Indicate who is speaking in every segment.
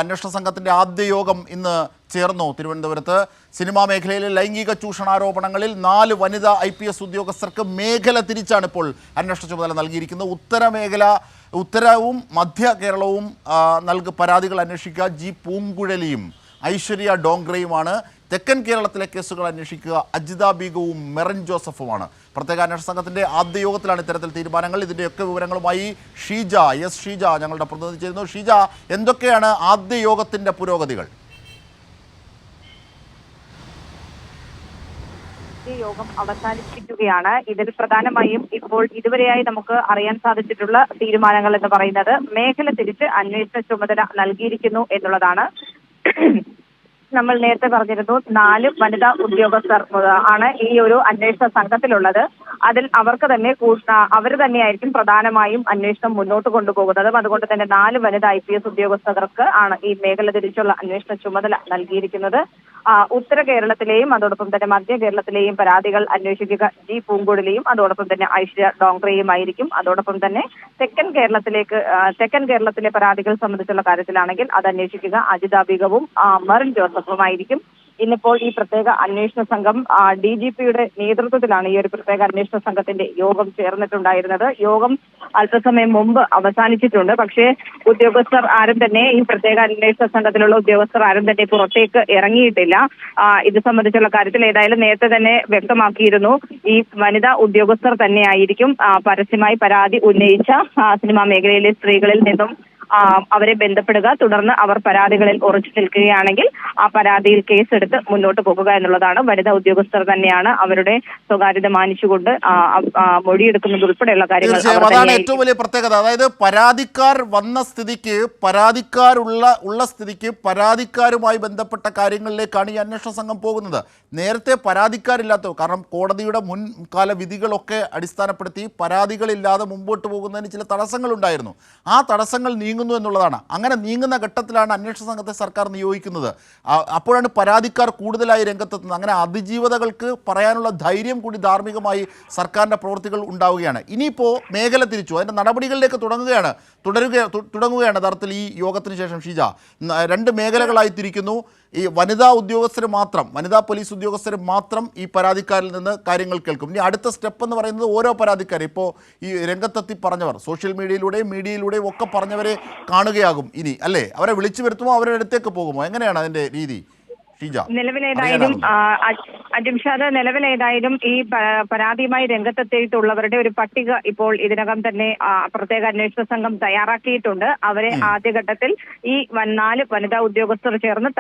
Speaker 1: അന്വേഷണ സംഘത്തിന്റെ ആദ്യ യോഗം ഇന്ന് ചേർന്നു തിരുവനന്തപുരത്ത്. സിനിമാ മേഖലയിലെ ലൈംഗിക ചൂഷണാരോപണങ്ങളിൽ 4 വനിതാ IPS ഉദ്യോഗസ്ഥർക്ക് മേഖല തിരിച്ചാണ് ഇപ്പോൾ അന്വേഷണ ചുമതല നൽകിയിരിക്കുന്നത്. ഉത്തരവും മധ്യ കേരളവും പരാതികൾ അന്വേഷിക്കുക ജി പൂങ്കുഴലിയും ഐശ്വര്യ ഡോങ്ഗ്രയുമാണ്. തെക്കൻ കേരളത്തിലെ കേസുകൾ അന്വേഷിക്കുക അജിത ബീഗവും മെറിൻ ജോസഫുമാണ്. പ്രത്യേക അന്വേഷണ സംഘത്തിന്റെ ആദ്യ യോഗത്തിലാണ് ഇത്തരത്തിൽ തീരുമാനങ്ങൾ. ഇതിൻ്റെയൊക്കെ വിവരങ്ങളുമായി ഷീജ ഞങ്ങളുടെ പ്രതിനിധി ചേരുന്നു. ഷീജ, എന്തൊക്കെയാണ് ആദ്യ യോഗത്തിന്റെ പുരോഗതികൾ?
Speaker 2: യോഗം അവസാനിപ്പിക്കുകയാണ്. ഇതിൽ പ്രധാനമായും ഇപ്പോൾ ഇതുവരെയായി നമുക്ക് അറിയാൻ സാധിച്ചിട്ടുള്ള തീരുമാനങ്ങൾ എന്ന് പറയുന്നത് മേഖല തിരിച്ച് അന്വേഷണ ചുമതല നൽകിയിരിക്കുന്നു എന്നുള്ളതാണ്. നമ്മൾ നേരത്തെ പറഞ്ഞിരുന്നു 4 വനിതാ ഉദ്യോഗസ്ഥർ ആണ് ഈ ഒരു അന്വേഷണ സംഘത്തിലുള്ളത്. അതിൽ അവർ തന്നെയായിരിക്കും പ്രധാനമായും അന്വേഷണം മുന്നോട്ട് കൊണ്ടുപോകുന്നത്. അതുകൊണ്ട് തന്നെ 4 വനിതാ IPS ഉദ്യോഗസ്ഥർക്ക് ആണ് ഈ മേഖല തിരിച്ചുള്ള അന്വേഷണ ചുമതല നൽകിയിരിക്കുന്നത്. ഉത്തര കേരളത്തിലെയും അതോടൊപ്പം തന്നെ മധ്യ കേരളത്തിലെയും പരാതികൾ അന്വേഷിക്കുക ജി പൂങ്കുഴലിയും അതോടൊപ്പം തന്നെ ഐശ്വര്യ ഡോങ്ഗ്രയുമായിരിക്കും. അതോടൊപ്പം തന്നെ തെക്കൻ കേരളത്തിലെ പരാതികൾ സംബന്ധിച്ചുള്ള കാര്യത്തിലാണെങ്കിൽ അത് അന്വേഷിക്കുക അജിത ബീഗവും മെറിൻ ജോസഫുമായിരിക്കും. ഇന്നിപ്പോൾ ഈ പ്രത്യേക അന്വേഷണ സംഘം DGPയുടെ നേതൃത്വത്തിലാണ് ഈ ഒരു പ്രത്യേക അന്വേഷണ സംഘത്തിന്റെ യോഗം ചേർന്നിട്ടുണ്ടായിരുന്നത്. യോഗം അല്പസമയം മുമ്പ് അവസാനിച്ചിട്ടുണ്ട്. പക്ഷേ ഉദ്യോഗസ്ഥർ ആരും തന്നെ ഈ പ്രത്യേക അന്വേഷണ സംഘത്തിലുള്ള ഉദ്യോഗസ്ഥർ ആരും തന്നെ പുറത്തേക്ക് ഇറങ്ങിയിട്ടില്ല. ഇത് സംബന്ധിച്ചുള്ള കാര്യത്തിൽ ഏതായാലും നേരത്തെ തന്നെ വ്യക്തമാക്കിയിരുന്നു ഈ വനിതാ ഉദ്യോഗസ്ഥർ തന്നെയായിരിക്കും പരസ്യമായി പരാതി ഉന്നയിച്ച സിനിമാ മേഖലയിലെ സ്ത്രീകളിൽ നിന്നും അവരെ ബന്ധപ്പെടുക. തുടർന്ന് അവർ പരാതികളിൽ ഉറച്ചു നിൽക്കുകയാണെങ്കിൽ ആ പരാതിയിൽ കേസെടുത്ത് മുന്നോട്ട് പോകുക എന്നുള്ളതാണ്. വനിതാ ഉദ്യോഗസ്ഥർ തന്നെയാണ് അവരുടെ സ്വകാര്യത മാനിച്ചുകൊണ്ട് മൊഴിയെടുക്കുന്നത് ഉൾപ്പെടെയുള്ള കാര്യങ്ങൾ.
Speaker 1: അതാണ് ഏറ്റവും വലിയ പ്രത്യേകത. അതായത് പരാതിക്കാർ വന്ന സ്ഥിതിക്ക് പരാതിക്കാരുമായി ബന്ധപ്പെട്ട കാര്യങ്ങളിലേക്കാണ് ഈ അന്വേഷണ സംഘം പോകുന്നത്. നേരത്തെ പരാതിക്കാരില്ലാത്ത, കാരണം കോടതിയുടെ മുൻകാല വിധികളൊക്കെ അടിസ്ഥാനപ്പെടുത്തി പരാതികളില്ലാതെ മുമ്പോട്ട് പോകുന്നതിന് ചില തടസ്സങ്ങളുണ്ടായിരുന്നു. ആ തടസ്സങ്ങൾ നീങ്ങുന്നു എന്നുള്ളതാണ്. അങ്ങനെ നീങ്ങുന്ന ഘട്ടത്തിലാണ് അന്വേഷണ സംഘത്തെ സർക്കാർ നിയോഗിക്കുന്നത്. അപ്പോഴാണ് പരാതിക്കാർ കൂടുതലായി രംഗത്തെത്തുന്നത്. അങ്ങനെ അതിജീവതകൾക്ക് പറയാനുള്ള ധൈര്യം കൂടി ധാർമ്മികമായി സർക്കാരിൻ്റെ പ്രവൃത്തികൾ ഉണ്ടാവുകയാണ്. ഇനിയിപ്പോൾ മേഖല തിരിച്ചു അതിൻ്റെ നടപടികളിലേക്ക് തുടങ്ങുകയാണ് യഥാർത്ഥത്തിൽ ഈ യോഗത്തിന് ശേഷം. ഷീജ, 2 മേഖലകളായി തിരിക്കുന്നു. ഈ വനിതാ പോലീസ് ഉദ്യോഗസ്ഥർ മാത്രം ഈ പരാതിക്കാരിൽ നിന്ന് കാര്യങ്ങൾ കേൾക്കും. ഇനി അടുത്ത സ്റ്റെപ്പ് എന്ന് പറയുന്നത് ഓരോ പരാതിക്കാരും ഇപ്പോൾ ഈ രംഗത്തെത്തി പറഞ്ഞവർ സോഷ്യൽ മീഡിയയിലൂടെയും ഒക്കെ പറഞ്ഞവരെ കാണുകയാകും ഇനി, അല്ലേ? അവരെ വിളിച്ചു വരുത്തുമോ, അവരുടെ അടുത്തേക്ക് പോകുമോ? എങ്ങനെയാണ് അതിൻ്റെ രീതി?
Speaker 2: നിലവിലേതായാലും ഈ പരാതിയുമായി രംഗത്തെത്തിയിട്ടുള്ളവരുടെ ഒരു പട്ടിക ഇപ്പോൾ ഇതിനകം തന്നെ പ്രത്യേക അന്വേഷണ സംഘം തയ്യാറാക്കിയിട്ടുണ്ട്. അവരെ ആദ്യഘട്ടത്തിൽ ഈ 4 വനിതാ ഉദ്യോഗസ്ഥർ ചേർന്ന്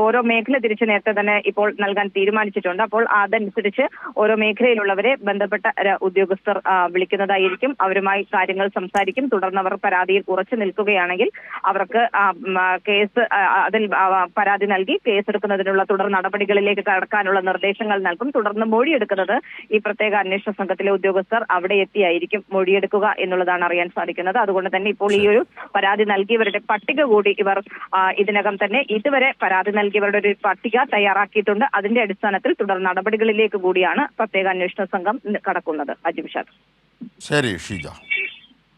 Speaker 2: ഓരോ മേഖല തിരിച്ച് നേരത്തെ തന്നെ ഇപ്പോൾ നൽകാൻ തീരുമാനിച്ചിട്ടുണ്ട്. അപ്പോൾ അതനുസരിച്ച് ഓരോ മേഖലയിലുള്ളവരെ ബന്ധപ്പെട്ട ഉദ്യോഗസ്ഥർ വിളിക്കുന്നതായിരിക്കും. അവരുമായി കാര്യങ്ങൾ സംസാരിക്കും. തുടർന്ന് അവർ പരാതിയിൽ ഉറച്ചു നിൽക്കുകയാണെങ്കിൽ അവർക്ക് അതിൽ പരാതി നൽകി കേസെടുക്കുന്നതിനുള്ള തുടർ നടപടികളിലേക്ക് കടക്കാനുള്ള നിർദ്ദേശങ്ങൾ നൽകും. തുടർന്ന് മൊഴിയെടുക്കുന്നത് ഈ പ്രത്യേക അന്വേഷണ സംഘത്തിലെ ഉദ്യോഗസ്ഥർ അവിടെ എത്തിയായിരിക്കും മൊഴിയെടുക്കുക എന്നുള്ളതാണ് അറിയാൻ സാധിക്കുന്നത്. അതുകൊണ്ട് തന്നെ ഇപ്പോൾ ഈ ഒരു പരാതി നൽകിയവരുടെ പട്ടിക കൂടി ഇവർ ഇതിനകം തന്നെ ഇതുവരെ പരാതി നൽകിയവരുടെ ഒരു പട്ടിക തയ്യാറാക്കിയിട്ടുണ്ട്. അതിന്റെ അടിസ്ഥാനത്തിൽ തുടർ നടപടികളിലേക്ക് കൂടിയാണ് പ്രത്യേക അന്വേഷണ സംഘം കടക്കുന്നത്. അജിംഷാദ്.
Speaker 1: ശരി ഷീജ.